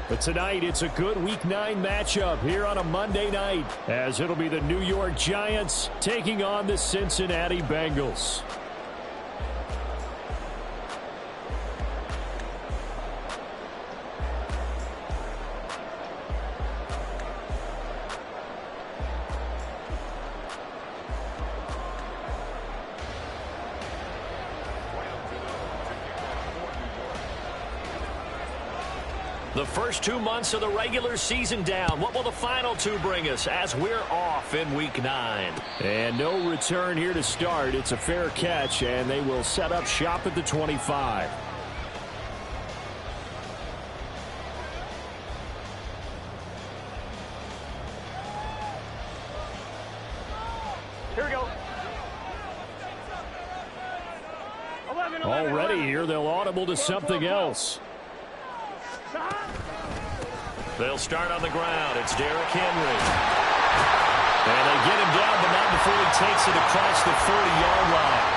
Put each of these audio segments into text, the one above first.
But tonight, it's a good Week 9 matchup here on a Monday night, as it'll be the New York Giants taking on the Cincinnati Bengals. The first 2 months of the regular season down. What will the final 2 bring us as we're off in Week 9? And no return here to start. It's a fair catch, and they will set up shop at the 25. Here we go. 11, Already here, they'll audible to something else. They'll start on the ground. It's Derrick Henry. And they get him down, but not before he takes it across the 40-yard line.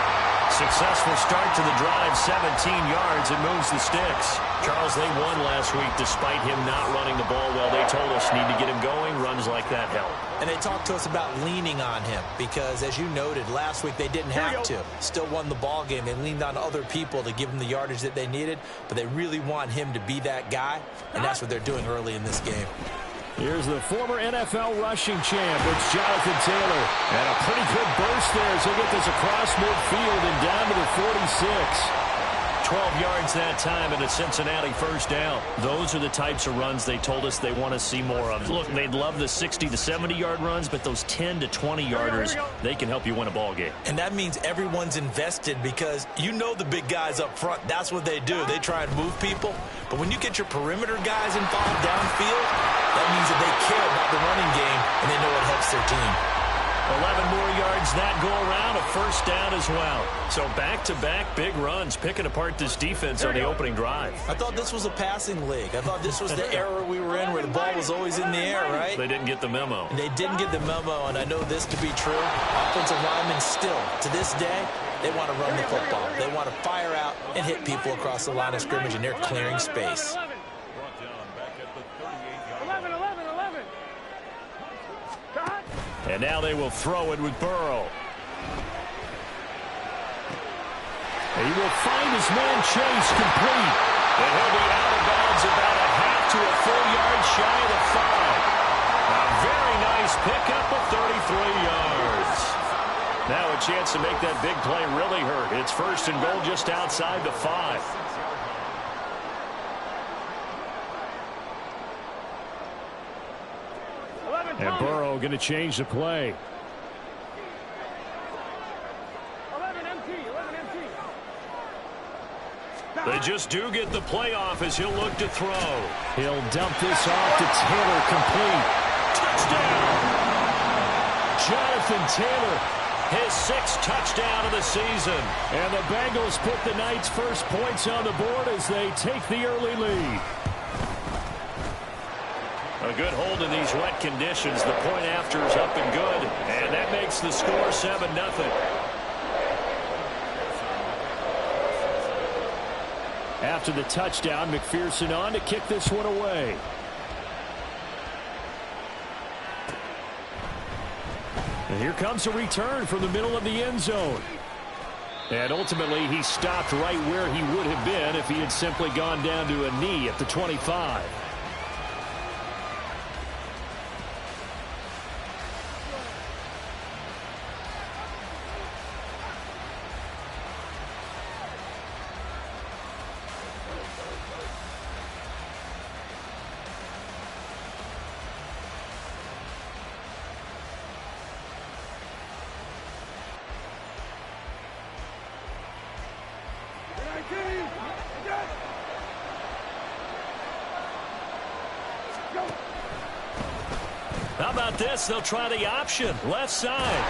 Successful start to the drive, 17 yards, and moves the sticks. Charles, they won last week despite him not running the ball well. They told us need to get him going. Runs like that help. And they talked to us about leaning on him because, as you noted, last week they didn't have to. Still won the ball game. They leaned on other people to give them the yardage that they needed, but they really want him to be that guy, and that's what they're doing early in this game. Here's the former NFL rushing champ. It's Jonathan Taylor. And a pretty good burst there as he'll get this across midfield and down to the 46. 12 yards that time and a Cincinnati first down. Those are the types of runs they told us they want to see more of. Look, they'd love the 60 to 70-yard runs, but those 10 to 20-yarders, they can help you win a ball game. And that means everyone's invested because you know the big guys up front. That's what they do. They try and move people. But when you get your perimeter guys involved downfield, that means that they care about the running game and they know it helps their team. 11 more yards that go around, a first down as well. So back-to-back big runs, picking apart this defense on the opening drive. I thought this was a passing league. I thought this was the era we were in where the ball was always in the air, right? They didn't get the memo. They didn't get the memo, and I know this to be true. Offensive linemen still, to this day, they want to run the football. They want to fire out and hit people across the line of scrimmage, and they're clearing space. And now they will throw it with Burrow. And he will find his man Chase complete. And he'll be out of bounds about a half to a full yard shy of the 5. A very nice pickup of 33 yards. Now a chance to make that big play really hurt. It's first and goal just outside the 5. And Burrow going to change the play. 11 empty. They just do get the play off as he'll look to throw. He'll dump this off to Taylor, complete. Touchdown! Jonathan Taylor, his 6th touchdown of the season. And the Bengals put the night's first points on the board as they take the early lead. A good hold in these wet conditions. The point after is up and good. And that makes the score 7-0. After the touchdown, McPherson on to kick this one away. And here comes a return from the middle of the end zone. And ultimately, he stopped right where he would have been if he had simply gone down to a knee at the 25. How about this? They'll try the option. Left side.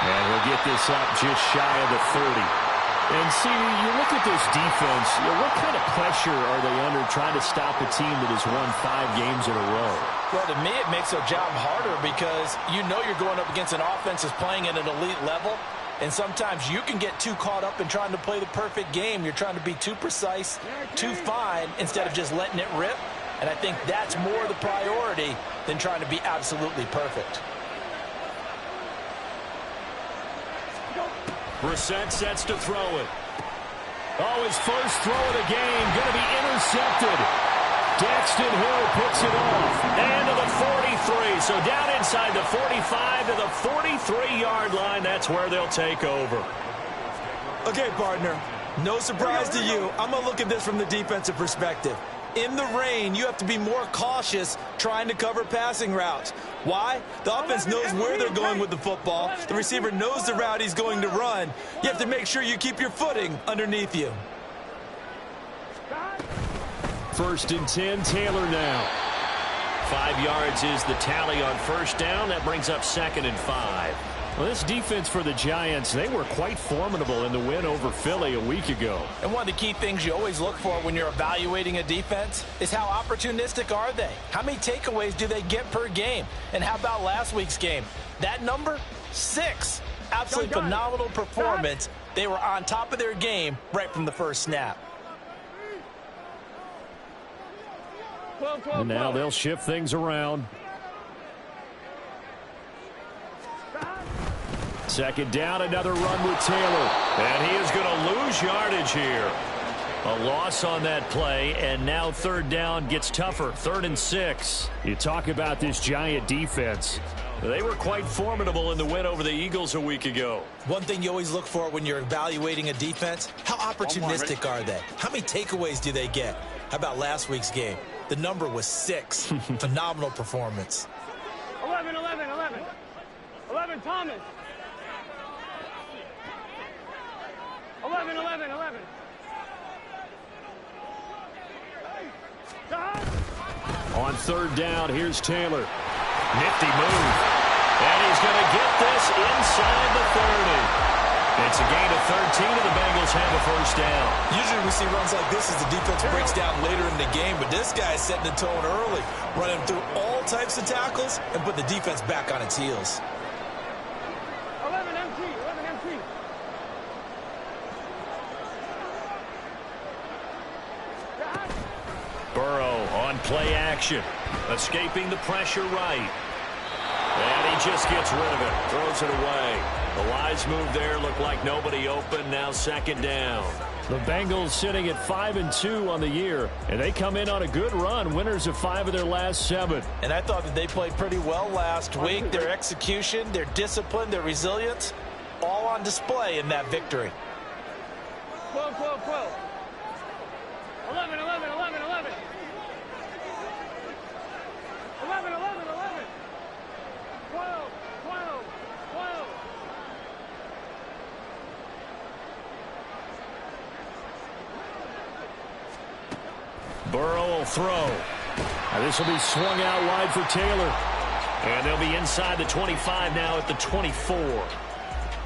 And he'll get this up just shy of the 30. And see, you look at this defense, what kind of pressure are they under trying to stop a team that has won 5 games in a row? Well, to me, it makes their job harder because you know you're going up against an offense that's playing at an elite level. And sometimes you can get too caught up in trying to play the perfect game. You're trying to be too precise, too fine, instead of just letting it rip. And I think that's more the priority than trying to be absolutely perfect. Brissett sets to throw it. Oh, his first throw of the game going to be intercepted. Daxton Hill picks it off. And to the 43. So down inside the 45 to the 43-yard line. That's where they'll take over. Okay, partner. No surprise to you. I'm going to look at this from the defensive perspective. In the rain, you have to be more cautious trying to cover passing routes. Why? The offense knows where they're going with the football. The receiver knows the route he's going to run. You have to make sure you keep your footing underneath you. 1st and 10, Taylor now. 5 yards is the tally on first down. That brings up 2nd and 5. Well, this defense for the Giants, they were quite formidable in the win over Philly a week ago. And one of the key things you always look for when you're evaluating a defense is how opportunistic are they? How many takeaways do they get per game? And how about last week's game? That number? 6. Absolutely phenomenal performance. They were on top of their game right from the first snap. And now they'll shift things around. 2nd down, another run with Taylor. And he is going to lose yardage here. A loss on that play, and now 3rd down gets tougher. 3rd and 6. You talk about this Giant defense. They were quite formidable in the win over the Eagles a week ago. One thing you always look for when you're evaluating a defense, how opportunistic are they? How many takeaways do they get? How about last week's game? The number was 6. Phenomenal performance. 11, 11, 11. 11, Thomas. 11, 11, 11. On 3rd down, here's Taylor. Nifty move. And he's going to get this inside the 30. It's a gain of 13, and the Bengals have a first down. Usually we see runs like this as the defense breaks down later in the game, but this guy is setting the tone early, running through all types of tackles and put the defense back on its heels. 11 MT, 11 MT. Burrow on play action, escaping the pressure right. And he just gets rid of it, throws it away. The Lions move there, look like nobody open, now 2nd down. The Bengals sitting at 5-2 on the year, and they come in on a good run, winners of 5 of their last 7. And I thought that they played pretty well last week. Their execution, their discipline, their resilience, all on display in that victory. 12, 12, 12. 11, 11, 11, 11. 11, 11, 11. 12, 12, 12. Burrow will throw. Now this will be swung out wide for Taylor. And they'll be inside the 25 now at the 24.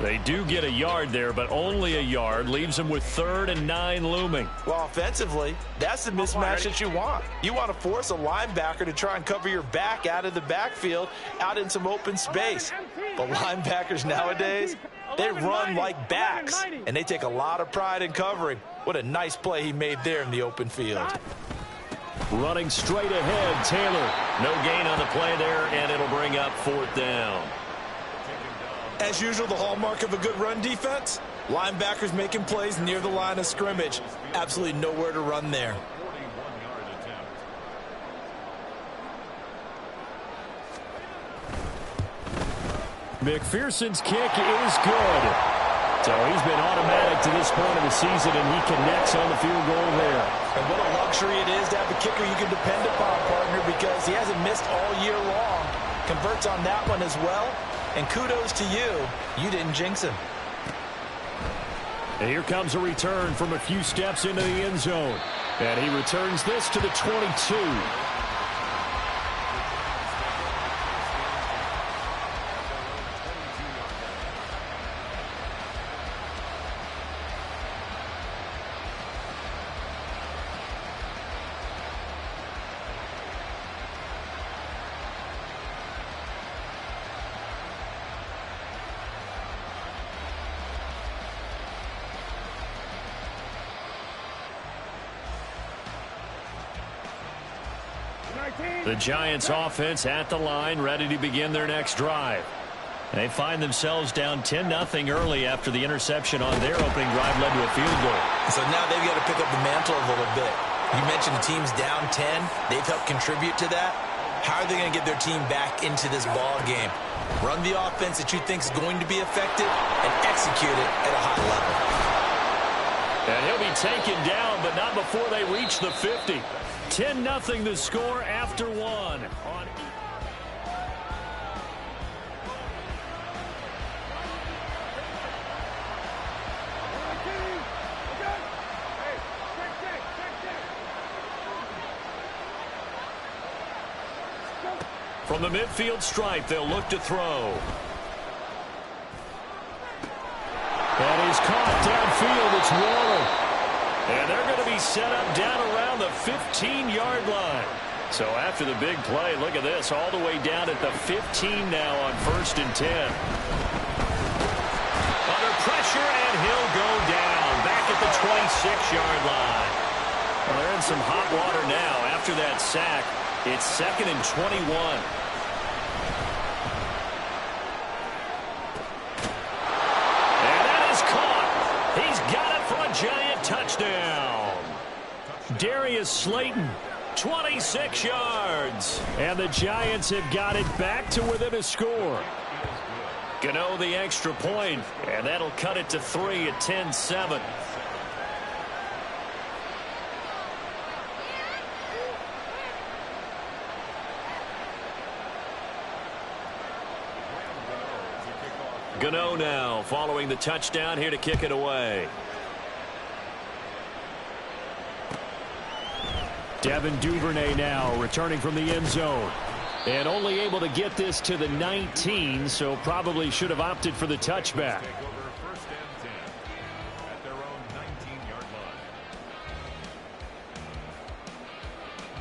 They do get a yard there, but only a yard. Leaves them with 3rd and 9 looming. Well, offensively, that's the mismatch that you want. You want to force a linebacker to try and cover your back out of the backfield, out in some open space. But linebackers nowadays, they run like backs, and they take a lot of pride in covering. What a nice play he made there in the open field. Running straight ahead, Taylor. No gain on the play there, and it'll bring up 4th down. As usual, the hallmark of a good run defense, linebackers making plays near the line of scrimmage. Absolutely nowhere to run there. McPherson's kick is good. So he's been automatic to this point of the season, and he connects on the field goal there. And what a luxury it is to have a kicker you can depend upon, partner, because he hasn't missed all year long. Converts on that one as well. And kudos to you. You didn't jinx him. And here comes a return from a few steps into the end zone. And he returns this to the 22. The Giants offense at the line, ready to begin their next drive. They find themselves down 10-0 early after the interception on their opening drive led to a field goal. So now they've got to pick up the mantle a little bit. You mentioned the team's down 10. They've helped contribute to that. How are they going to get their team back into this ball game? Run the offense that you think is going to be effective and execute it at a high level. And he'll be taken down, but not before they reach the 50. 10-0 the score after one. From the midfield stripe, they'll look to throw. And he's caught downfield. It's Waller. And they're going to be set up down around the 15-yard line. So after the big play, look at this, all the way down at the 15 now on 1st and 10. Under pressure, and he'll go down back at the 26-yard line. Well, they're in some hot water now. After that sack, it's 2nd and 21. Giant touchdown. Darius Slayton, 26 yards. And the Giants have got it back to within a score. Gano the extra point, and that'll cut it to 3 at 10-7. Gano now following the touchdown here to kick it away. Devin Duvernay now returning from the end zone. And only able to get this to the 19, so probably should have opted for the touchback.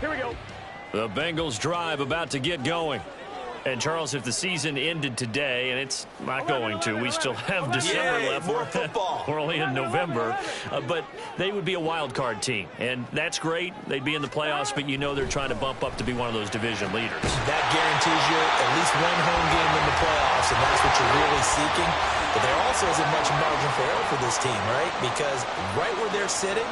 Here we go. The Bengals drive about to get going. And, Charles, if the season ended today, and it's not going to, we still have December left. More football. We're only in November. But they would be a wild card team. And that's great. They'd be in the playoffs, but you know they're trying to bump up to be one of those division leaders. That guarantees you at least one home game in the playoffs, and that's what you're really seeking. But there also isn't much margin for error for this team, right? Because right where they're sitting,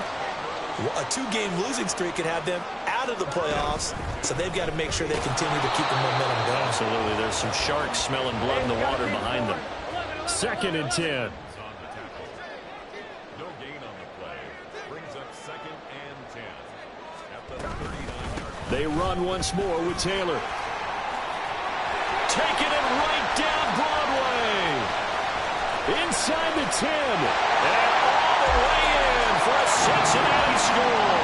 a 2-game losing streak could have them out of the playoffs, so they've got to make sure they continue to keep the momentum going. Absolutely. There's some sharks smelling blood in the water behind them. 2nd and 10. No gain on the play. Brings up 2nd and 10. At the 39-yard. They run once more with Taylor. Taking it right down Broadway. Inside the 10. And all the way in for a Cincinnati score.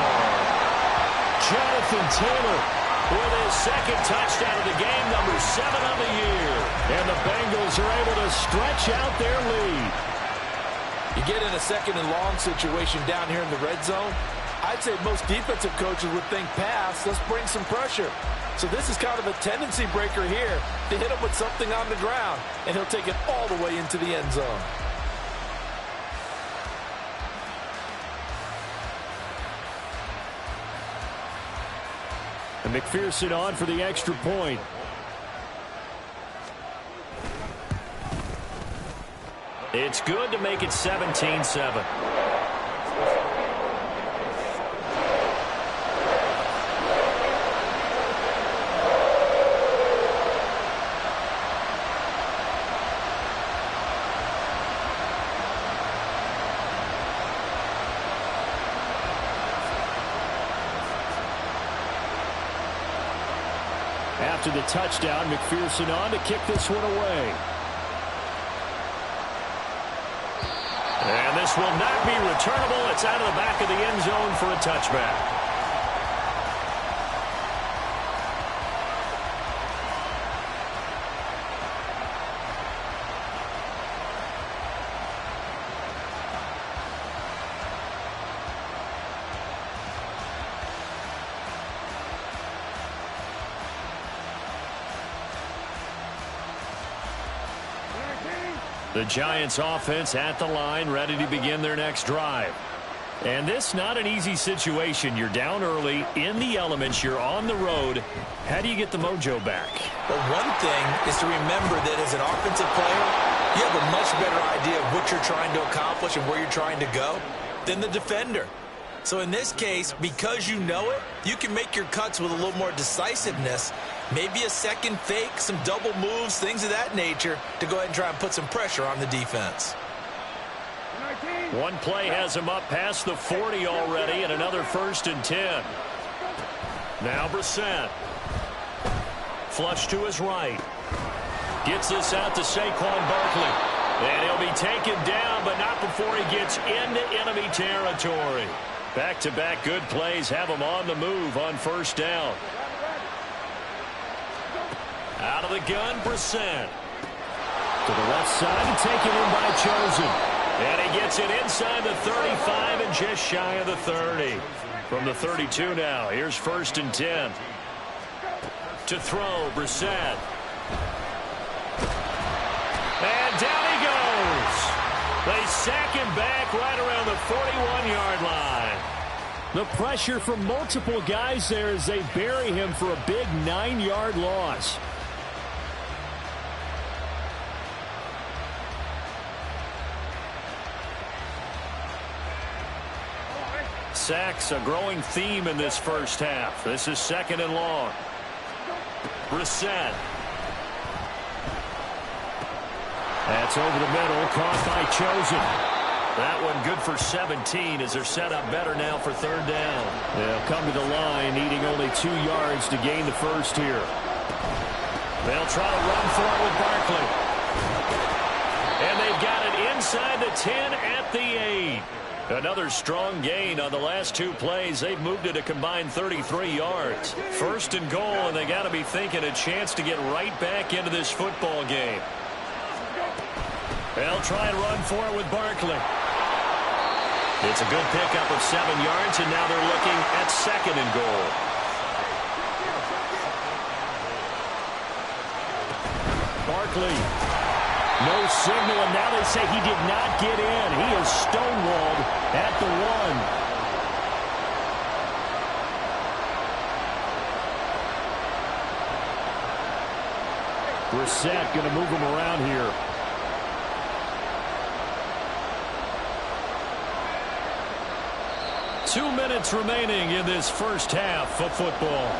Jonathan Taylor with his 2nd touchdown of the game, number 7 of the year. And the Bengals are able to stretch out their lead. You get in a 2nd and long situation down here in the red zone, I'd say most defensive coaches would think pass, let's bring some pressure. So this is kind of a tendency breaker here to hit him with something on the ground, and he'll take it all the way into the end zone. And McPherson on for the extra point. It's good to make it 17-7. After the touchdown, McPherson on to kick this one away. And this will not be returnable. It's out of the back of the end zone for a touchback. The Giants offense at the line, ready to begin their next drive. And this not an easy situation. You're down early, in the elements, you're on the road. How do you get the mojo back? Well, one thing is to remember that as an offensive player, you have a much better idea of what you're trying to accomplish and where you're trying to go than the defender. So in this case, because you know it, you can make your cuts with a little more decisiveness, maybe a second fake, some double moves, things of that nature, to go ahead and try and put some pressure on the defense. One play has him up past the 40 already, and another 1st and 10. Now Brissett. Flush to his right. Gets this out to Saquon Barkley. And he'll be taken down, but not before he gets into enemy territory. Back-to-back good plays have him on the move on 1st down. Out of the gun, Brissett. To the left side and taken in by Chosen. And he gets it inside the 35 and just shy of the 30. From the 32 now, here's 1st and 10. To throw, Brissett. And down he goes. They sack him back right around the 41-yard line. The pressure from multiple guys there as they bury him for a big 9-yard loss. Sacks a growing theme in this first half. This is 2nd and long. Brissett. That's over the middle, caught by Chosen. That one good for 17 as they're set up better now for 3rd down. They'll come to the line needing only 2 yards to gain the first here. They'll try to run for it with Barkley. And they've got it inside the 10 at the 8. Another strong gain on the last 2 plays. They've moved it a combined 33 yards. 1st and goal, and they got to be thinking a chance to get right back into this football game. They'll try and run for it with Barkley. It's a good pickup of 7 yards, and now they're looking at 2nd and goal. Barkley. No signal, and now they say he did not get in. He is stonewalled at the 1. Brissett going to move him around here. Two minutes remaining in this first half of football.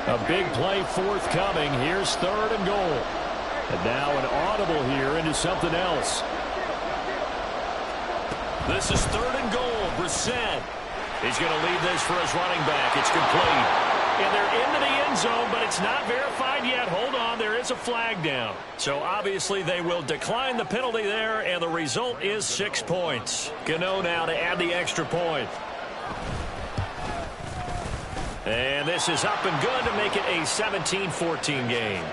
A big play forthcoming. Here's 3rd and goal. And now an audible here into something else. This is 3rd and goal. Brissett. He's going to leave this for his running back. It's complete. And they're into the end zone, but it's not verified yet. Hold on, there is a flag down. So obviously they will decline the penalty there, and the result is 6 points. Gano now to add the extra point. And this is up and good to make it a 17-14 game.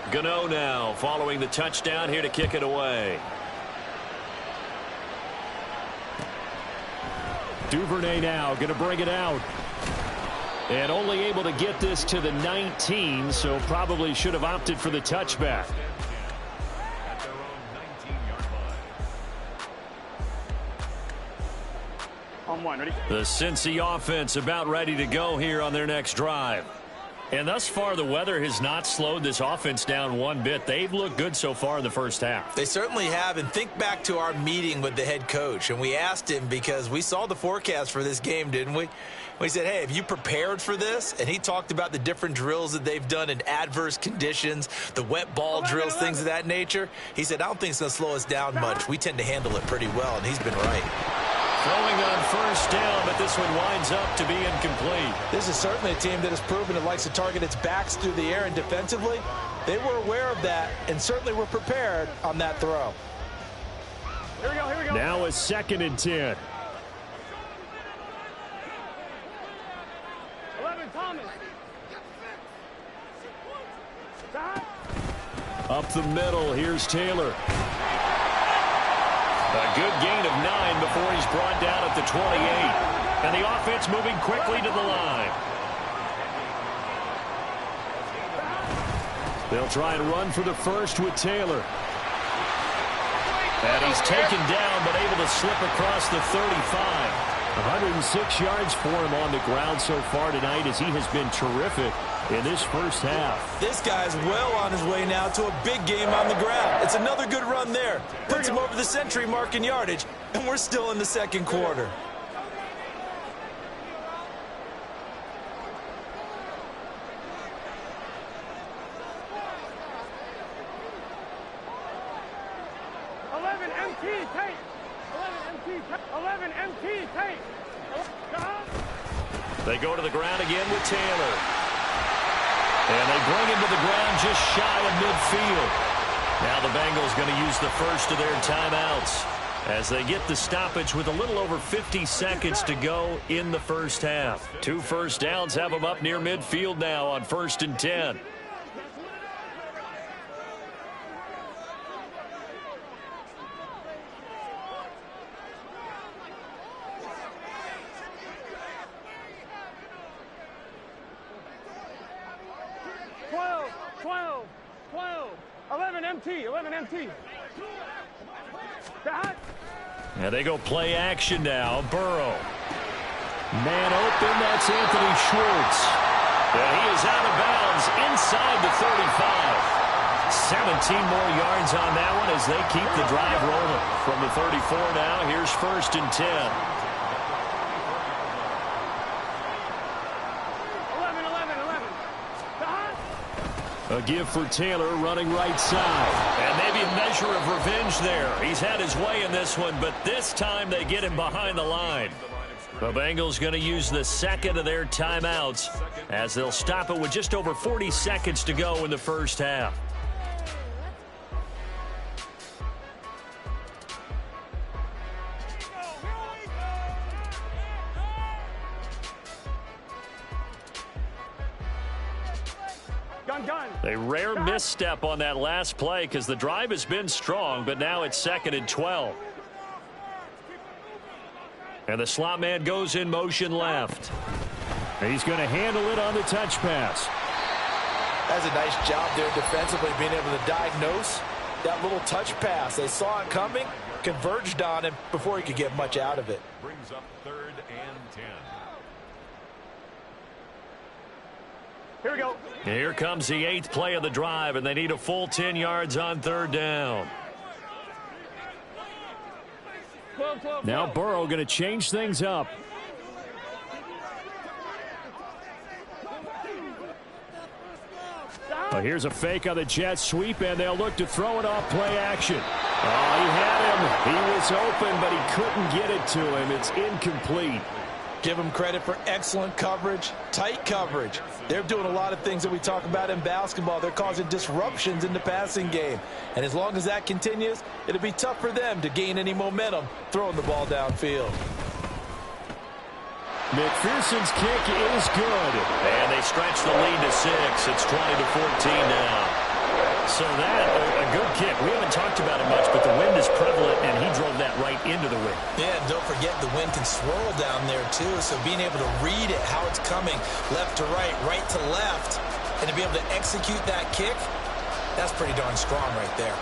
Gano now following the touchdown here to kick it away. Duvernay now going to bring it out. And only able to get this to the 19, so probably should have opted for the touchback. On 1, ready? The Cincy offense about ready to go here on their next drive. And thus far, the weather has not slowed this offense down one bit. They've looked good so far in the first half. They certainly have. And think back to our meeting with the head coach. And we asked him, because we saw the forecast for this game, didn't we? We said, hey, have you prepared for this? And he talked about the different drills that they've done in adverse conditions, the wet ball drills, things of that nature. He said, I don't think it's going to slow us down much. We tend to handle it pretty well, and he's been right. Throwing on first down, but this one winds up to be incomplete. This is certainly a team that has proven it likes to target its backs through the air, and defensively, they were aware of that and certainly were prepared on that throw. Here we go, here we go. Now a 2nd and 10. 11, Thomas. Stop. Up the middle, here's Taylor. A good gain of 9 before he's brought down at the 28. And the offense moving quickly to the line. They'll try and run for the first with Taylor. And he's taken down, but able to slip across the 35. 106 yards for him on the ground so far tonight, as he has been terrific in this first half. This guy's well on his way now to a big game on the ground. It's another good run there. Puts him over the century mark in yardage, and we're still in the second quarter. They go to the ground again with Taylor. And they bring him to the ground just shy of midfield. Now the Bengals going to use the first of their timeouts as they get the stoppage with a little over 50 seconds to go in the first half. 2 first downs have them up near midfield now on 1st and 10. And they go play action now. Burrow. Man open, that's Anthony Schwartz. And he is out of bounds inside the 35. 17 more yards on that one as they keep the drive rolling. From the 34 now, here's 1st and 10. 11. A give for Taylor running right side. And maybe a measure of revenge there. He's had his way in this one, but this time they get him behind the line. The Bengals going to use the second of their timeouts as they'll stop it with just over 40 seconds to go in the first half. A rare misstep on that last play because the drive has been strong, but now it's 2nd and 12. And the slot man goes in motion left. He's going to handle it on the touch pass. That's a nice job there defensively, being able to diagnose that little touch pass. They saw it coming, converged on him before he could get much out of it. Brings up 3rd and 10. Here we go. Here comes the 8th play of the drive, and they need a full 10 yards on 3rd down. 12. Now Burrow going to change things up. Here's a fake on the jet sweep, and they'll look to throw it off play action. Oh, he had him. He was open, but he couldn't get it to him. It's incomplete. Give them credit for excellent coverage, tight coverage. They're doing a lot of things that we talk about in basketball. They're causing disruptions in the passing game. And as long as that continues, it'll be tough for them to gain any momentum throwing the ball downfield. McPherson's kick is good. And they stretch the lead to 6. It's 20-14 now. So that, a good kick. We haven't talked about it much, but the wind is prevalent, and he drove that right into the wind. Yeah, and don't forget the wind can swirl down there, too. So being able to read it, how it's coming, left to right to left, and to be able to execute that kick, that's pretty darn strong right there.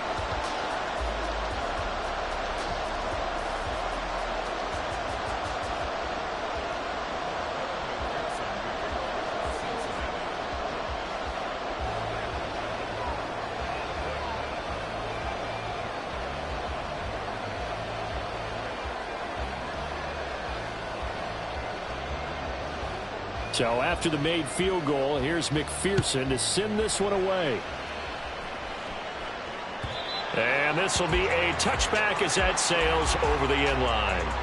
So after the made field goal, here's McPherson to send this one away. And this will be a touchback as that sails over the end line.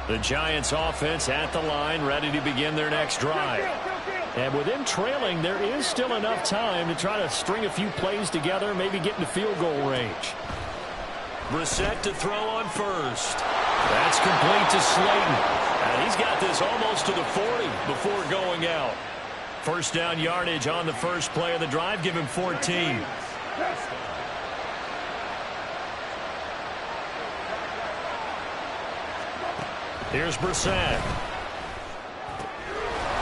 The Giants offense at the line, ready to begin their next drive. And with them trailing, there is still enough time to try to string a few plays together, maybe get into field goal range. Brissett to throw on first. That's complete to Slayton. And he's got this almost to the 40 before going out. First down yardage on the first play of the drive. Give him 14. Here's Brissett.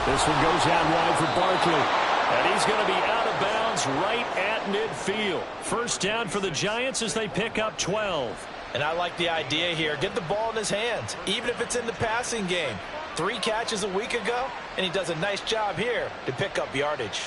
This one goes out wide for Barkley. And he's going to be out of bounds right at midfield. First down for the Giants as they pick up 12. And I like the idea here. Get the ball in his hands, even if it's in the passing game. 3 catches a week ago, and he does a nice job here to pick up yardage.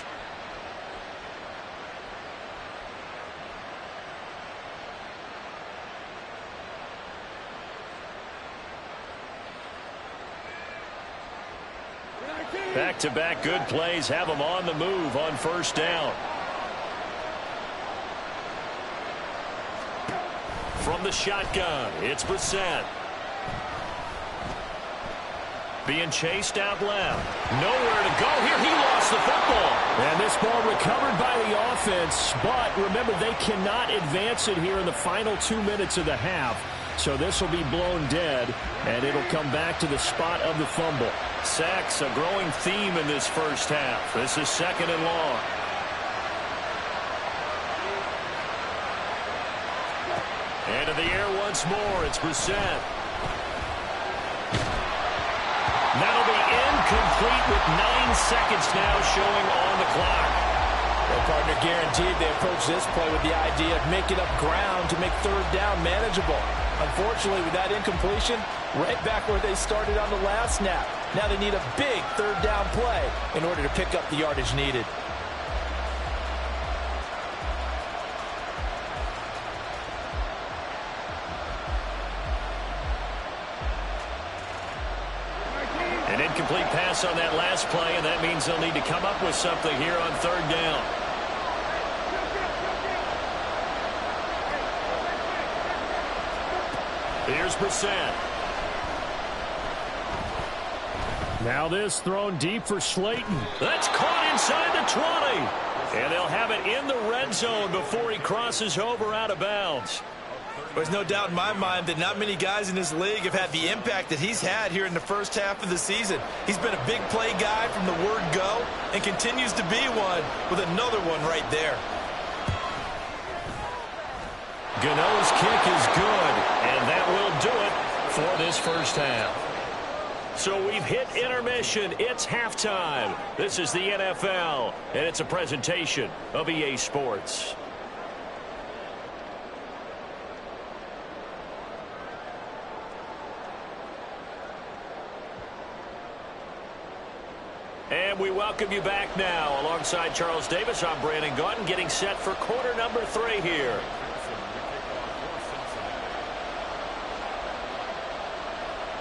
Back-to-back good plays have them on the move on first down. From the shotgun, it's Brissett. Being chased out left. Nowhere to go here. He lost the football. And this ball recovered by the offense. But remember, they cannot advance it here in the final 2 minutes of the half. So this will be blown dead, and it'll come back to the spot of the fumble. Sacks, a growing theme in this first half. This is second and long. And in the air once more, it's Brissett. That'll be incomplete with 9 seconds now showing on the clock. Well, partner, guaranteed they approach this play with the idea of making up ground to make third down manageable. Unfortunately, with that incompletion, right back where they started on the last snap. Now they need a big third down play in order to pick up the yardage needed. An incomplete pass on that last play, and that means they'll need to come up with something here on third down. Here's Brissett. Now this thrown deep for Slayton. That's caught inside the 20. And they'll have it in the red zone before he crosses over out of bounds. There's no doubt in my mind that not many guys in this league have had the impact that he's had here in the first half of the season. He's been a big play guy from the word go and continues to be one with another one right there. Gano's kick is good, and that will do it for this first half. So we've hit intermission. It's halftime. This is the NFL, and it's a presentation of EA Sports. And we welcome you back now. Alongside Charles Davis, I'm Brandon Gaudin, getting set for quarter number 3 here.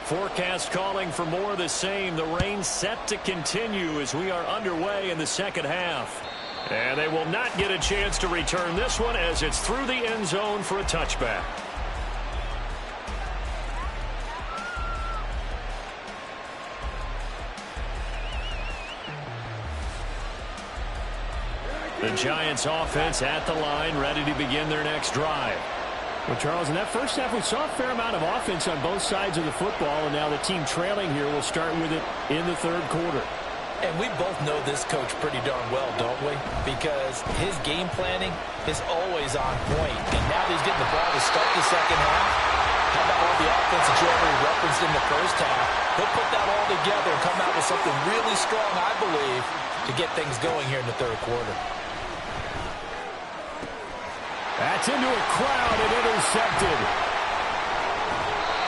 Forecast calling for more of the same. The rain set to continue as we are underway in the second half. And they will not get a chance to return this one as it's through the end zone for a touchback. The Giants offense at the line, ready to begin their next drive. Well, Charles, in that first half, we saw a fair amount of offense on both sides of the football, and now the team trailing here will start with it in the third quarter. And we both know this coach pretty darn well, don't we? Because his game planning is always on point. And now that he's getting the ball to start the second half, how about all the offense that you already referenced in the first half? He'll put that all together and come out with something really strong, I believe, to get things going here in the third quarter. That's into a crowd and intercepted.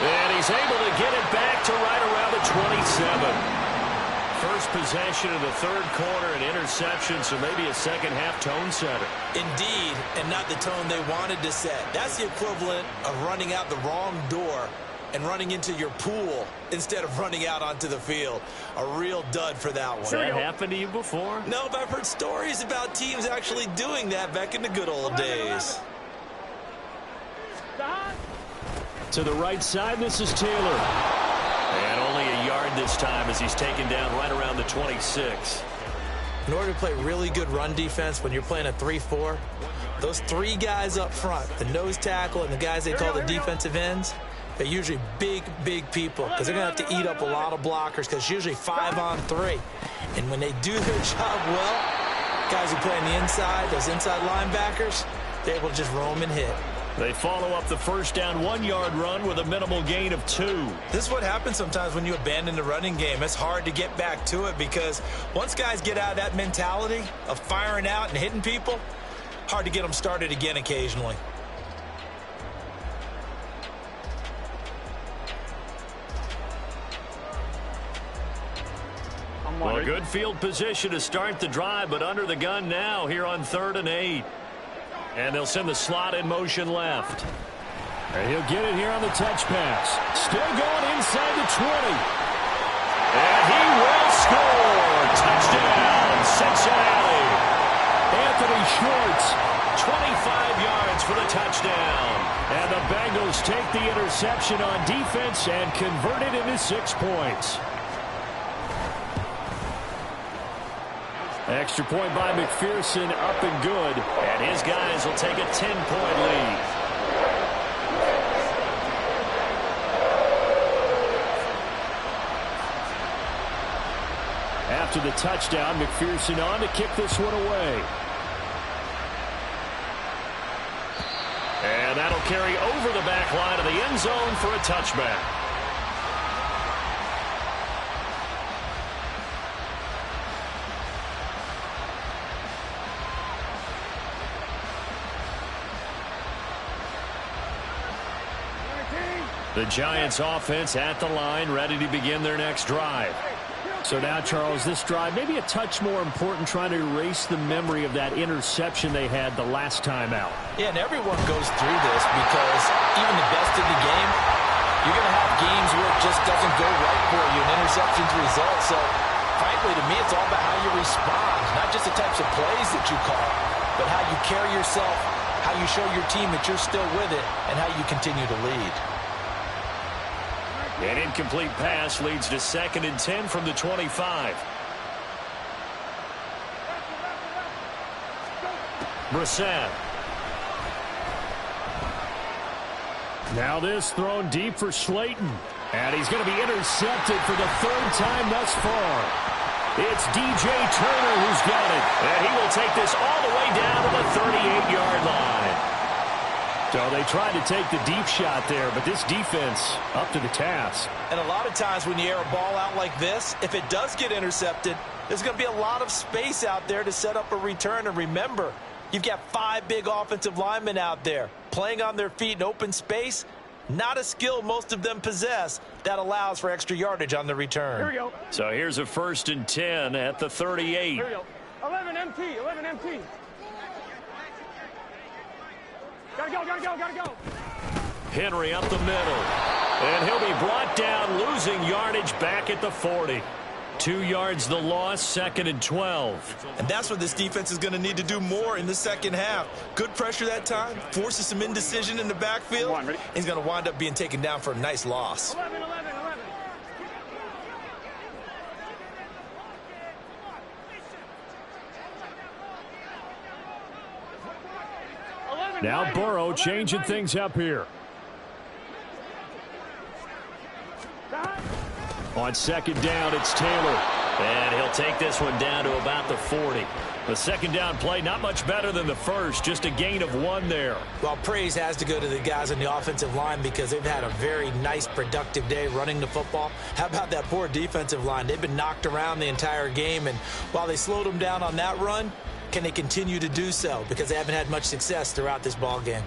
And he He's able to get it back to right around the 27. First possession of the third quarter, an interception, so maybe a second-half tone setter. Indeed, and not the tone they wanted to set. That's the equivalent of running out the wrong door and running into your pool instead of running out onto the field. A real dud for that one. Has that happened to you before? No, but I've heard stories about teams actually doing that back in the good old days. To the right side, this is Taylor. And only a yard this time as he's taken down right around the 26. In order to play really good run defense when you're playing a 3-4, those three guys up front, the nose tackle and the guys they call the defensive ends, they're usually big, big people because they're going to have to eat up a lot of blockers because it's usually 5-on-3. And when they do their job well, guys who play on the inside, those inside linebackers, they're able to just roam and hit. They follow up the first down 1-yard run with a minimal gain of 2. This is what happens sometimes when you abandon the running game. It's hard to get back to it because once guys get out of that mentality of firing out and hitting people, hard to get them started again occasionally. Well, a good field position to start the drive, but under the gun now here on 3rd and 8. And they'll send the slot in motion left. And he'll get it here on the touch pass. Still going inside the 20. And he will score. Touchdown, Cincinnati. Anthony Schwartz, 25 yards for the touchdown. And the Bengals take the interception on defense and convert it into 6 points. Extra point by McPherson, up and good. And his guys will take a 10-point lead. After the touchdown, McPherson on to kick this one away. And that'll carry over the back line of the end zone for a touchback. The Giants offense at the line, ready to begin their next drive. So now, Charles, this drive maybe a touch more important, trying to erase the memory of that interception they had the last time out. Yeah, and everyone goes through this because even the best in the game, you're going to have games where it just doesn't go right for you, and interceptions result. So, frankly, to me, it's all about how you respond, not just the types of plays that you call, but how you carry yourself, how you show your team that you're still with it, and how you continue to lead. An incomplete pass leads to 2nd and 10 from the 25. Brissett. Now this thrown deep for Slayton. And he's going to be intercepted for the 3rd time thus far. It's DJ Turner who's got it. And he will take this all the way down to the 38-yard line. So they tried to take the deep shot there, but this defense up to the task. And a lot of times when you air a ball out like this, if it does get intercepted, there's going to be a lot of space out there to set up a return. And remember, you've got 5 big offensive linemen out there playing on their feet in open space. Not a skill most of them possess that allows for extra yardage on the return. Here we go. So here's a 1st and 10 at the 38. Here we go. 11 MT, 11 MT. Gotta go, gotta go, gotta go. Henry up the middle. And he'll be brought down, losing yardage back at the 40. 2 yards the loss, 2nd and 12. And that's what this defense is going to need to do more in the second half. Good pressure that time, forces some indecision in the backfield. He's going to wind up being taken down for a nice loss. 11, 11, 11. Now Burrow changing things up here. On 2nd down, it's Taylor. And he'll take this one down to about the 40. The 2nd down play, not much better than the first, just a gain of 1 there. Well, praise has to go to the guys on the offensive line because they've had a very nice, productive day running the football. How about that poor defensive line? They've been knocked around the entire game, and while they slowed them down on that run, can they continue to do so? Because they haven't had much success throughout this ball game.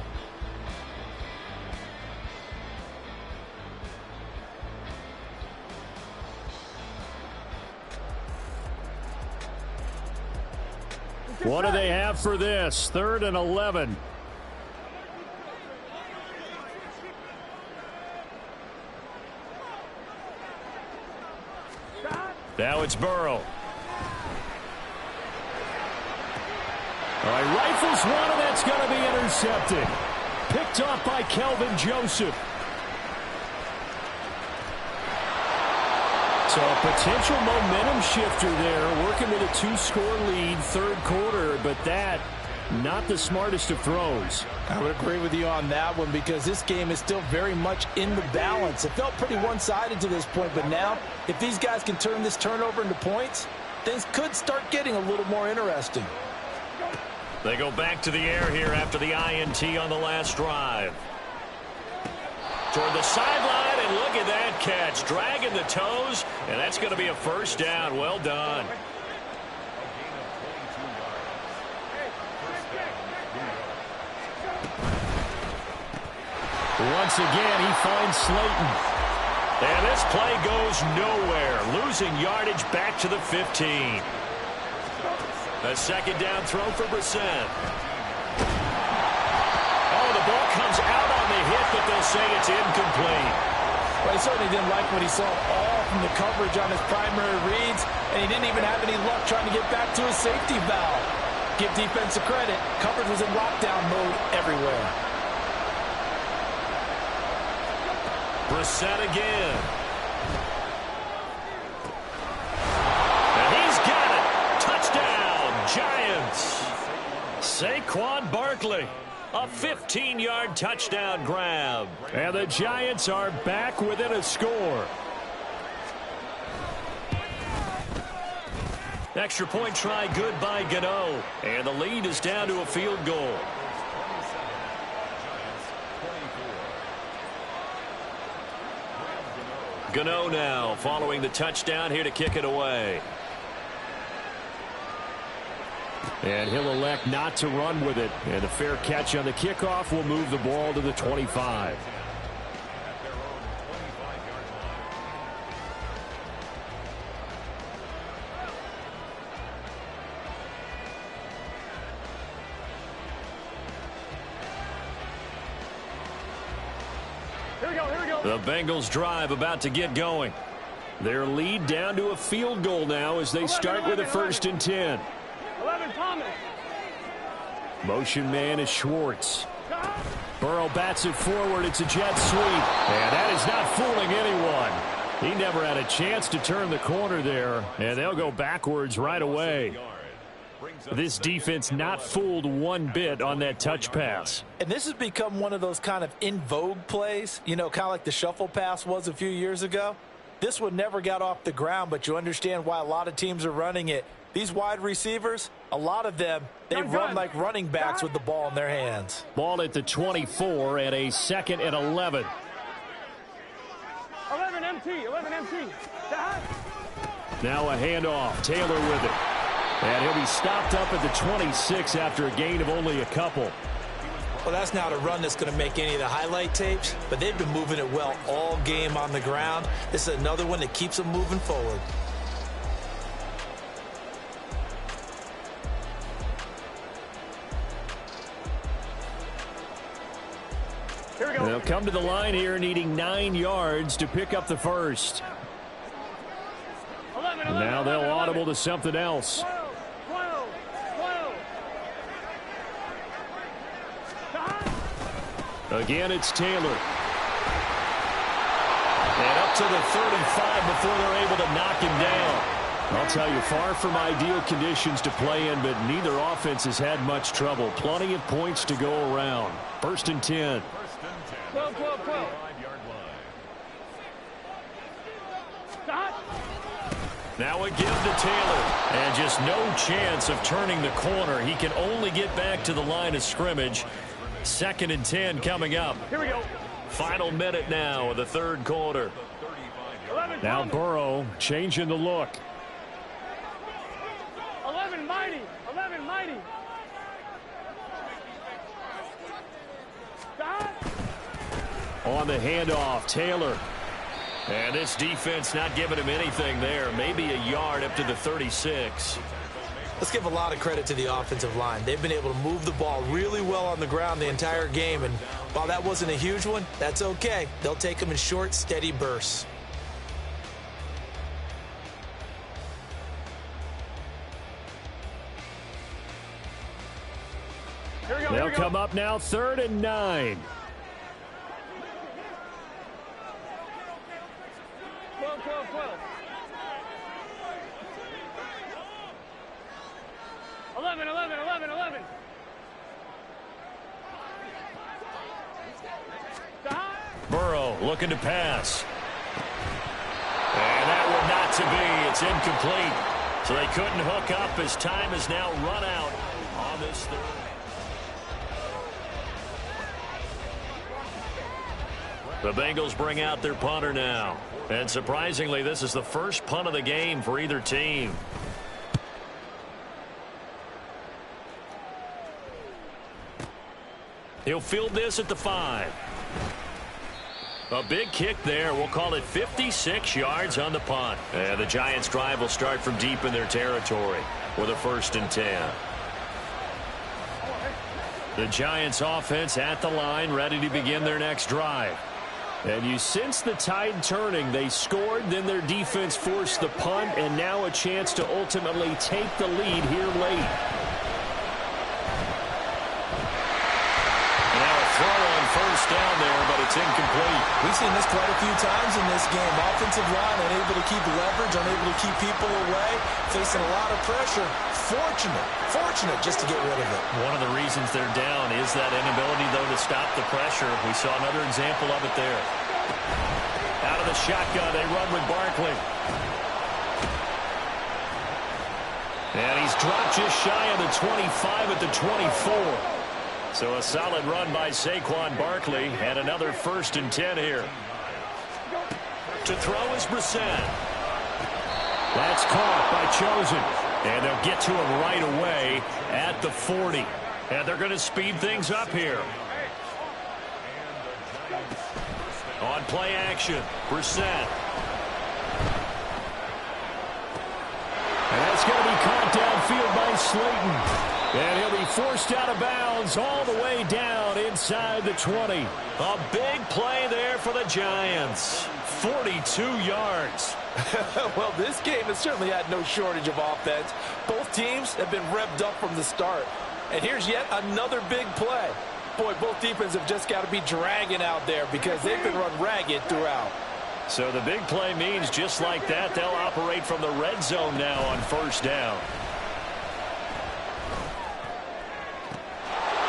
What do they have for this? 3rd and 11. Now it's Burrow. All right, rifles one, and that's going to be intercepted. Picked off by Kelvin Joseph. So a potential momentum shifter there, working with a 2-score lead, 3rd quarter, but that, not the smartest of throws. I would agree with you on that one because this game is still very much in the balance. It felt pretty one-sided to this point, but now, if these guys can turn this turnover into points, things could start getting a little more interesting. They go back to the air here after the INT on the last drive. Toward the sideline, and look at that catch. Dragging the toes, and that's going to be a 1st down. Well done. Once again, he finds Slayton. And this play goes nowhere. Losing yardage back to the 15. A 2nd down throw for Brissett. Oh, the ball comes out on the hit, but they'll say it's incomplete. Well, he certainly didn't like what he saw all from the coverage on his primary reads, and he didn't even have any luck trying to get back to his safety valve. Give defensive credit. Coverage was in lockdown mode everywhere. Brissett again. And he's got it. Touchdown, Giants. Saquon Barkley. A 15-yard touchdown grab. And the Giants are back within a score. Extra point try good by Gano. And the lead is down to a field goal. Gano now following the touchdown here to kick it away. And he'll elect not to run with it. And a fair catch on the kickoff will move the ball to the 25. The Bengals drive about to get going. Their lead down to a field goal now as they start with a 1st and 10. 11, Thomas. Motion man is Schwartz. Burrow bats it forward. It's a jet sweep. And that is not fooling anyone. He never had a chance to turn the corner there. And they'll go backwards right away. This defense not fooled one bit on that touch pass. And this has become one of those kind of in vogue plays, you know, kind of like the shuffle pass was a few years ago. This one never got off the ground, but you understand why a lot of teams are running it. These wide receivers, a lot of them, they run like running backs with the ball in their hands. Ball at the 24 and a 2nd and 11. 11 MT, 11 MT. Now a handoff. Taylor with it. And he'll be stopped up at the 26 after a gain of only a couple. Well, that's not a run that's going to make any of the highlight tapes, but they've been moving it well all game on the ground. This is another one that keeps them moving forward. They'll come to the line here needing 9 yards to pick up the 1st. 11, Now they'll audible to something else. 12. Again, it's Taylor. And up to the 35 before they're able to knock him down. I'll tell you, far from ideal conditions to play in, but neither offense has had much trouble. Plenty of points to go around. 1st and 10. 12. Now a give to Taylor. And just no chance of turning the corner. He can only get back to the line of scrimmage. 2nd and 10 coming up. Here we go. Final minute now of the 3rd quarter. 11, Now Burrow changing the look. 11 mighty. 11 mighty. On the handoff, Taylor. And this defense not giving him anything there. Maybe a yard up to the 36. Let's give a lot of credit to the offensive line. They've been able to move the ball really well on the ground the entire game, and while that wasn't a huge one, that's okay. They'll take them in short, steady bursts. They'll come up now, 3rd and 9. 12, 12, 12. 11, 11, 11, 11. Burrow looking to pass. And that one not to be. It's incomplete. So they couldn't hook up as time is now run out on this third. The Bengals bring out their punter now. And surprisingly, this is the first punt of the game for either team. He'll field this at the 5. A big kick there. We'll call it 56 yards on the punt. And the Giants' drive will start from deep in their territory with a 1st and 10. The Giants' offense at the line, ready to begin their next drive. And you sense the tide turning. They scored, then their defense forced the punt, and now a chance to ultimately take the lead here late. Now a throw on 1st down there, but it's incomplete. We've seen this quite a few times in this game. Offensive line unable to keep leverage, unable to keep people away, facing a lot of pressure. Fortunate just to get rid of it. One of the reasons they're down is that inability, though, to stop the pressure. We saw another example of it there. Out of the shotgun, they run with Barkley. And he's dropped just shy of the 25 at the 24. So a solid run by Saquon Barkley, and another 1st and 10 here. To throw is Brissett. That's caught by Chosen. And they'll get to him right away at the 40. And they're going to speed things up here. On play action, Brissett. And that's going to be caught downfield by Slayton. And he'll be forced out of bounds all the way down inside the 20. A big play there for the Giants. 42 yards. Well, this game has certainly had no shortage of offense. Both teams have been revved up from the start. And here's yet another big play. Boy, both defenses have just got to be dragging out there because they've been run ragged throughout. So the big play means just like that, they'll operate from the red zone now on 1st down.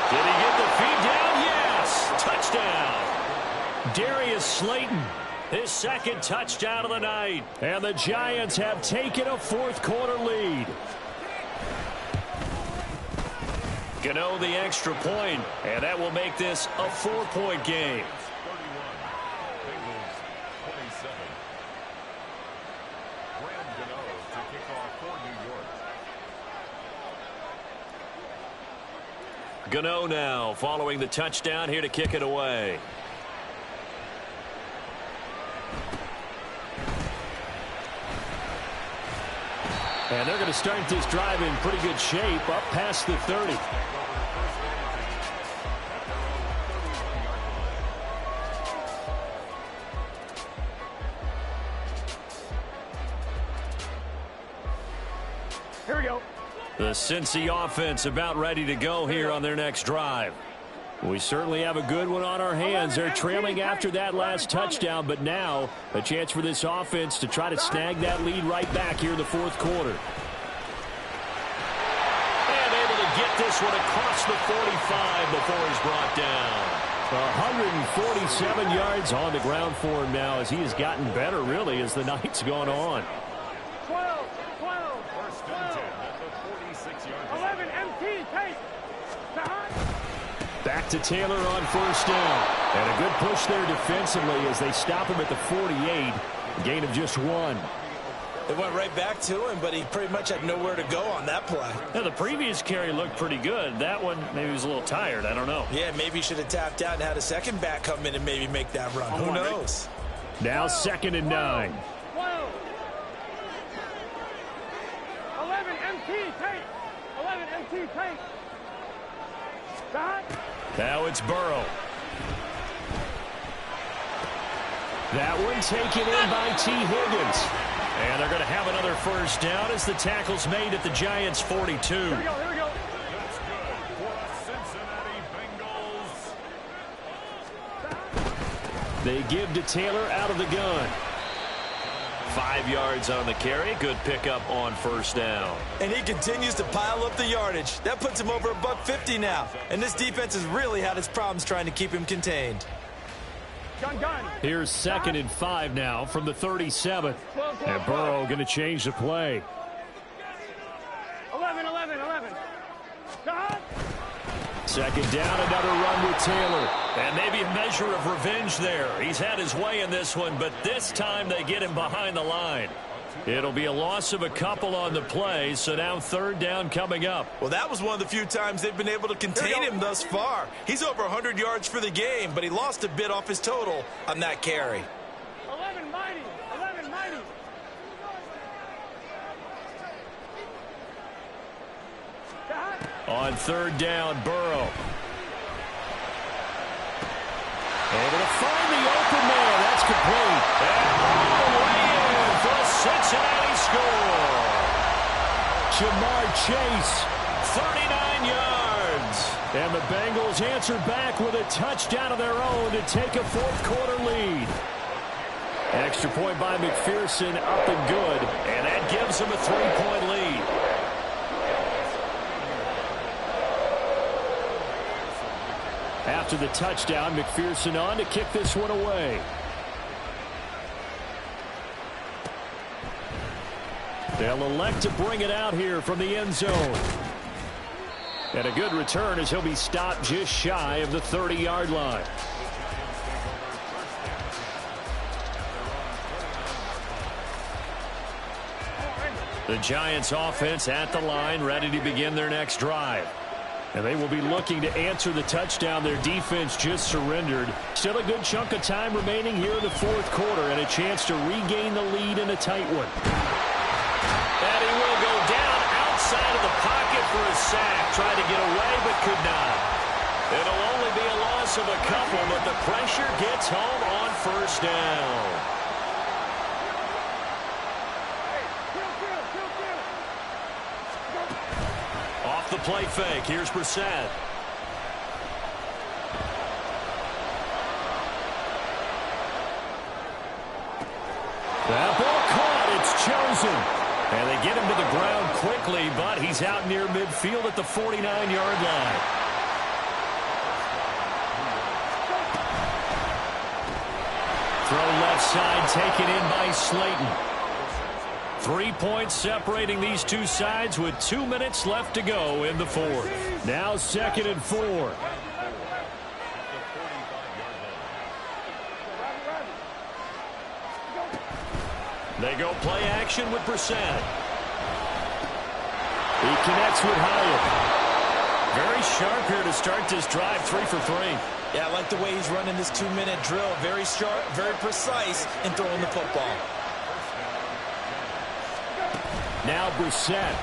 Did he get the feed down? Yes! Touchdown! Darius Slayton. His 2nd touchdown of the night. And the Giants have taken a 4th quarter lead. Gano the extra point, and that will make this a 4-point game. Gano now following the touchdown here to kick it away. And they're going to start this drive in pretty good shape, up past the 30. Here we go. The Cincy offense about ready to go here on their next drive. We certainly have a good one on our hands. They're trailing after that last touchdown, but now a chance for this offense to try to snag that lead right back here in the 4th quarter. And able to get this one across the 45 before he's brought down. 147 yards on the ground for him now as he has gotten better, really, as the night's gone on. 12, 12, 11, MT, take. Back to Taylor on 1st down. And a good push there defensively as they stop him at the 48. Gain of just 1. They went right back to him, but he pretty much had nowhere to go on that play. Now, the previous carry looked pretty good. That one, maybe he was a little tired. I don't know. Yeah, maybe he should have tapped out and had a second back come in and maybe make that run. Who knows? Now 2nd and 9. 12. 11, MT, take. 11, MT, tank. Stop. Now it's Burrow. That one taken in by T. Higgins. And they're going to have another first down as the tackle's made at the Giants' 42. Here we go, here we go. That's good for the Cincinnati Bengals. They give to Taylor out of the gun. 5 yards on the carry. Good pickup on first down. And he continues to pile up the yardage. That puts him over $150 now. And this defense has really had its problems trying to keep him contained. Gun. Here's 2nd and 5 now from the 37. And Burrow going to change the play. 11. Stop. 2nd down, another run with Taylor. And maybe a measure of revenge there. He's had his way in this one, but this time they get him behind the line. It'll be a loss of a couple on the play, so now 3rd down coming up. Well, that was one of the few times they've been able to contain him thus far. He's over 100 yards for the game, but he lost a bit off his total on that carry. 11 mighty. Stop. On 3rd down, Burrow. Able to find the open man. That's complete. And all the way in for a Cincinnati score. Jamar Chase. 39 yards. And the Bengals answer back with a touchdown of their own to take a 4th quarter lead. Extra point by McPherson, up and good. And that gives them a 3-point lead. After the touchdown, McPherson on to kick this one away. They'll elect to bring it out here from the end zone. And a good return as he'll be stopped just shy of the 30-yard line. The Giants offense at the line, ready to begin their next drive. And they will be looking to answer the touchdown their defense just surrendered. Still a good chunk of time remaining here in the 4th quarter and a chance to regain the lead in a tight one. And he will go down outside of the pocket for a sack. Tried to get away but could not. It'll only be a loss of a couple, but the pressure gets home on first down. Off the play fake, here's Brissett. That ball caught, it's chosen. And they get him to the ground quickly, but he's out near midfield at the 49-yard line. Throw left side taken in by Slayton. 3 points separating these two sides with 2 minutes left to go in the 4th. Now 2nd and 4. They go play action with Brissett. He connects with Hyatt. Very sharp here to start this drive, 3 for 3. Yeah, I like the way he's running this 2-minute drill. Very sharp, very precise in throwing the football. Now Brissett.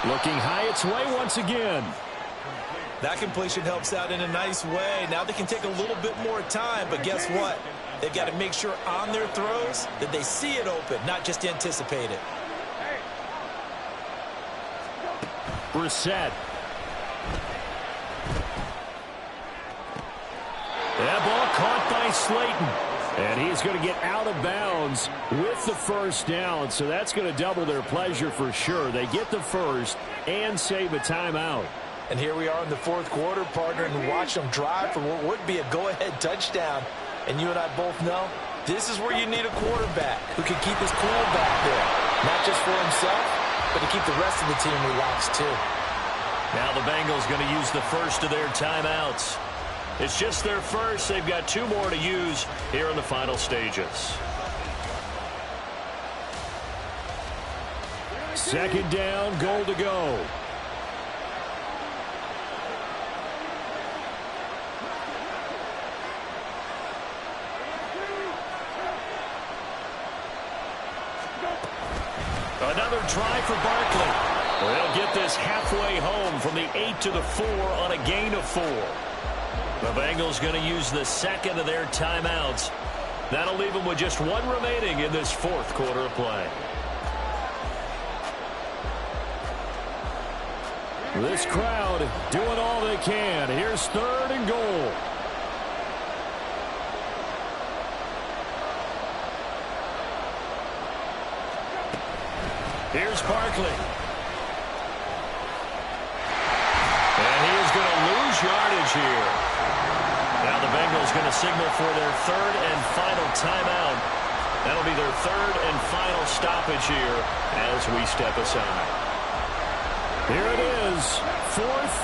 Looking Hyatt's way once again. That completion helps out in a nice way. Now they can take a little bit more time, but guess what? They've got to make sure on their throws that they see it open, not just anticipate it. Brissett. That ball caught by Slayton. And he's going to get out of bounds with the first down. So that's going to double their pleasure for sure. They get the first and save a timeout. And here we are in the 4th quarter, partner, and watch them drive for what would be a go-ahead touchdown. And you and I both know this is where you need a quarterback who can keep his cool back there. Not just for himself, but to keep the rest of the team relaxed too. Now the Bengals going to use the first of their timeouts. It's just their first. They've got 2 more to use here in the final stages. 2nd down, goal to go. Another try for Barkley. They'll get this halfway home from the 8 to the 4 on a gain of 4. The Bengals going to use the second of their timeouts. That'll leave them with just one remaining in this fourth quarter of play. This crowd doing all they can. Here's 3rd and goal. Here's Barkley. And he is going to lose yardage here. Now the Bengals going to signal for their 3rd and final timeout. That'll be their 3rd and final stoppage here as we step aside. Here it is, 4th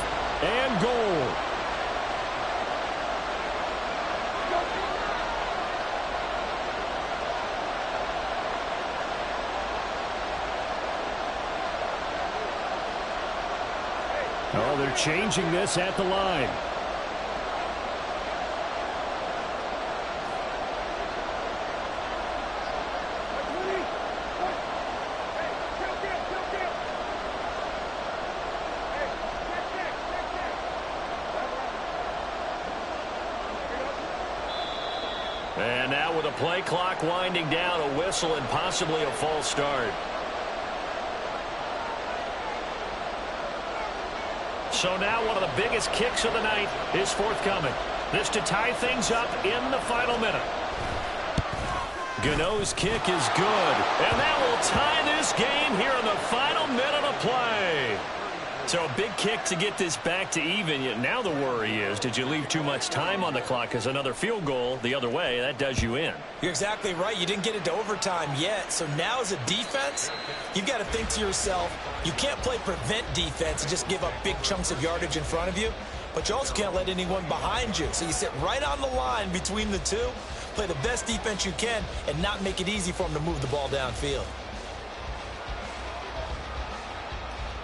and goal. Oh, they're changing this at the line. And now with a play clock winding down, a whistle and possibly a false start. So now one of the biggest kicks of the night is forthcoming. This to tie things up in the final minute. Gano's kick is good. And that will tie this game here in the final minute of play. So a big kick to get this back to even. Yet now the worry is, did you leave too much time on the clock? Because another field goal the other way, that does you in. You're exactly right. You didn't get it to overtime yet. So now as a defense, you've got to think to yourself, you can't play prevent defense and just give up big chunks of yardage in front of you. But you also can't let anyone behind you. So you sit right on the line between the two, play the best defense you can, and not make it easy for them to move the ball downfield.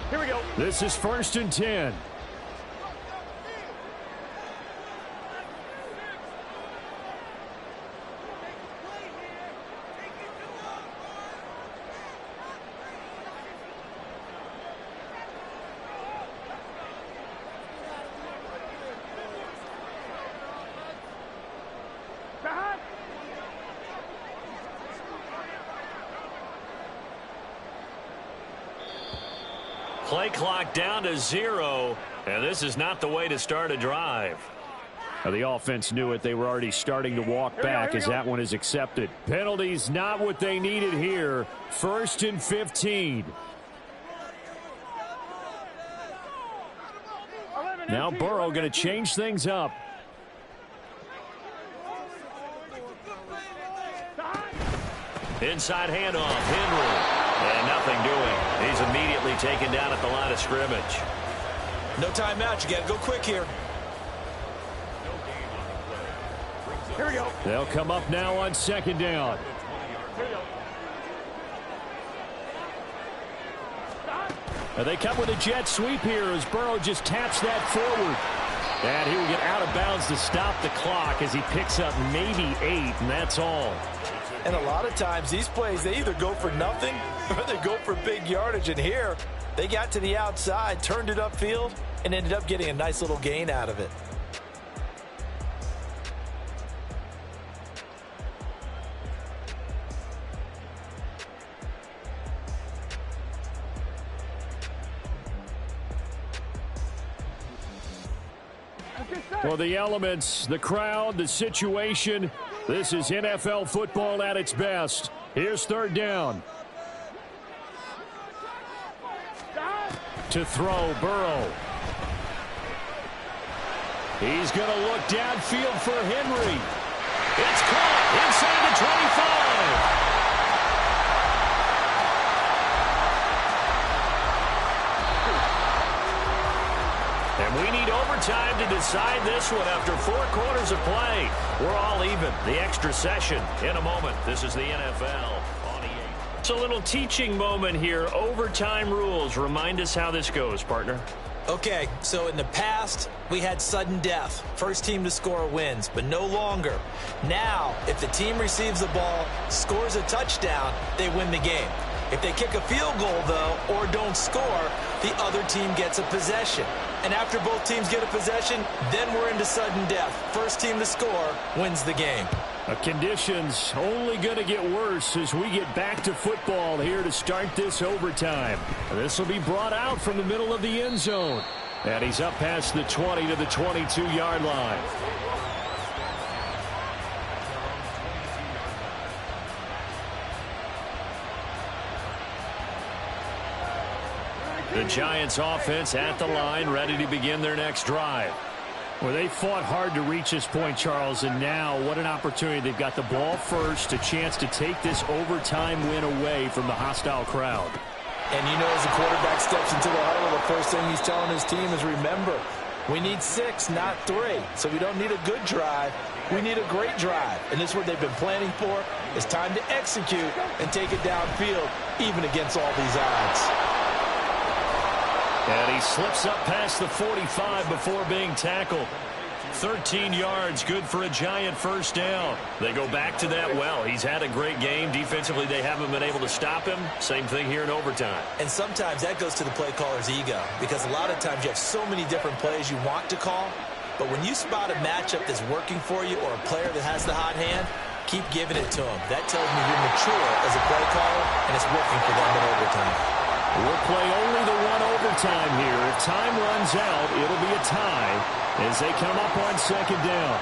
Here we go. This is 1st and 10. Play clock down to 0, and this is not the way to start a drive. Now the offense knew it. They were already starting to walk back as that one is accepted. Penalties not what they needed here. 1st and 15. Now Burrow going to change things up. Inside handoff, Henry. And nothing doing. He's immediately taken down at the line of scrimmage. No timeout. You got to go quick here. Here we go. They'll come up now on 2nd down. Here we go. And they come with a jet sweep here as Burrow just taps that forward. And he will get out of bounds to stop the clock as he picks up maybe 8, and that's all. And a lot of times these plays, they either go for nothing or they go for big yardage. And here, they got to the outside, turned it upfield, and ended up getting a nice little gain out of it. For the elements, the crowd, the situation, this is NFL football at its best. Here's 3rd down. To throw, Burrow. He's going to look downfield for Henry. It's caught inside the 25. And we need overtime to decide this one after 4 quarters of play. We're all even. The extra session in a moment. This is the NFL on EA. It's a little teaching moment here. Overtime rules. Remind us how this goes, partner. Okay, so in the past, we had sudden death. First team to score wins, but no longer. Now, if the team receives the ball, scores a touchdown, they win the game. If they kick a field goal, though, or don't score, the other team gets a possession. And after both teams get a possession, then we're into sudden death. First team to score wins the game. Conditions only going to get worse as we get back to football here to start this overtime. This will be brought out from the middle of the end zone. And he's up past the 20 to the 22-yard line. The Giants offense at the line, ready to begin their next drive. Well, they fought hard to reach this point, Charles, and now what an opportunity. They've got the ball first, a chance to take this overtime win away from the hostile crowd. And you know, as the quarterback steps into the huddle, the first thing he's telling his team is, remember, we need 6, not 3. So we don't need a good drive. We need a great drive. And this is what they've been planning for. It's time to execute and take it downfield, even against all these odds. And he slips up past the 45 before being tackled. 13 yards, good for a Giant first down. They go back to that well. He's had a great game. Defensively, they haven't been able to stop him. Same thing here in overtime. And sometimes that goes to the play caller's ego, because a lot of times you have so many different plays you want to call, but when you spot a matchup that's working for you or a player that has the hot hand, keep giving it to him. That tells me you're mature as a play caller, and it's working for them in overtime. We'll play only the one overtime here. If time runs out, it'll be a tie as they come up on second down.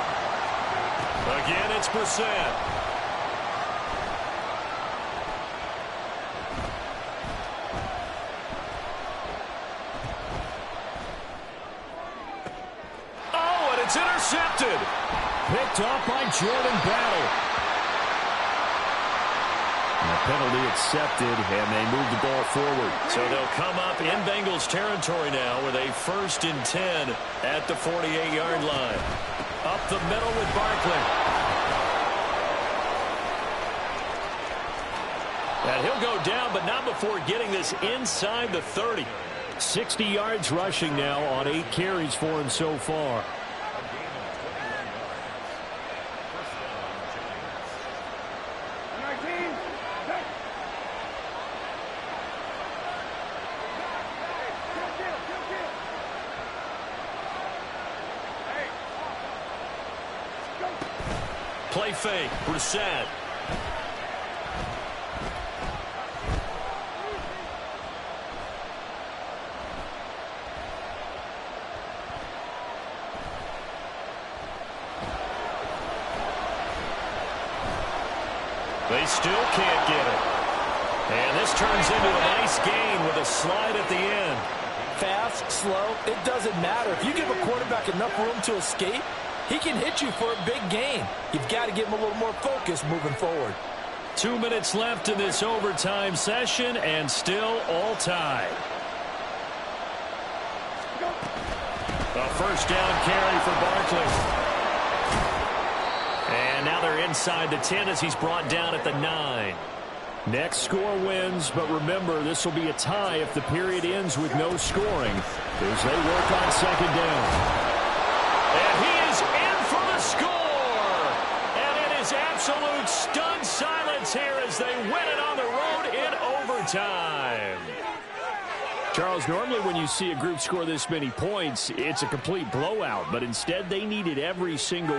Again, it's Brissett. Oh, and it's intercepted. Picked off by Jordan Battle. Penalty accepted, and they move the ball forward. So they'll come up in Bengals territory now with a 1st and 10 at the 48-yard line. Up the middle with Barkley. And he'll go down, but not before getting this inside the 30. 60 yards rushing now on 8 carries for him so far. Play fake, Brissett. They still can't get it. And this turns into a nice gain with a slide at the end. Fast, slow, it doesn't matter. If you give a quarterback enough room to escape, he can hit you for a big gain. You've got to give him a little more focus moving forward. 2 minutes left in this overtime session, and still all tied. A first down carry for Barkley. And now they're inside the 10 as he's brought down at the 9. Next score wins, but remember, this will be a tie if the period ends with no scoring as they work on second down. And he is in for the score. And it is absolute stunned silence here as they win it on the road in overtime. Charles, normally when you see a group score this many points, it's a complete blowout. But instead, they needed every single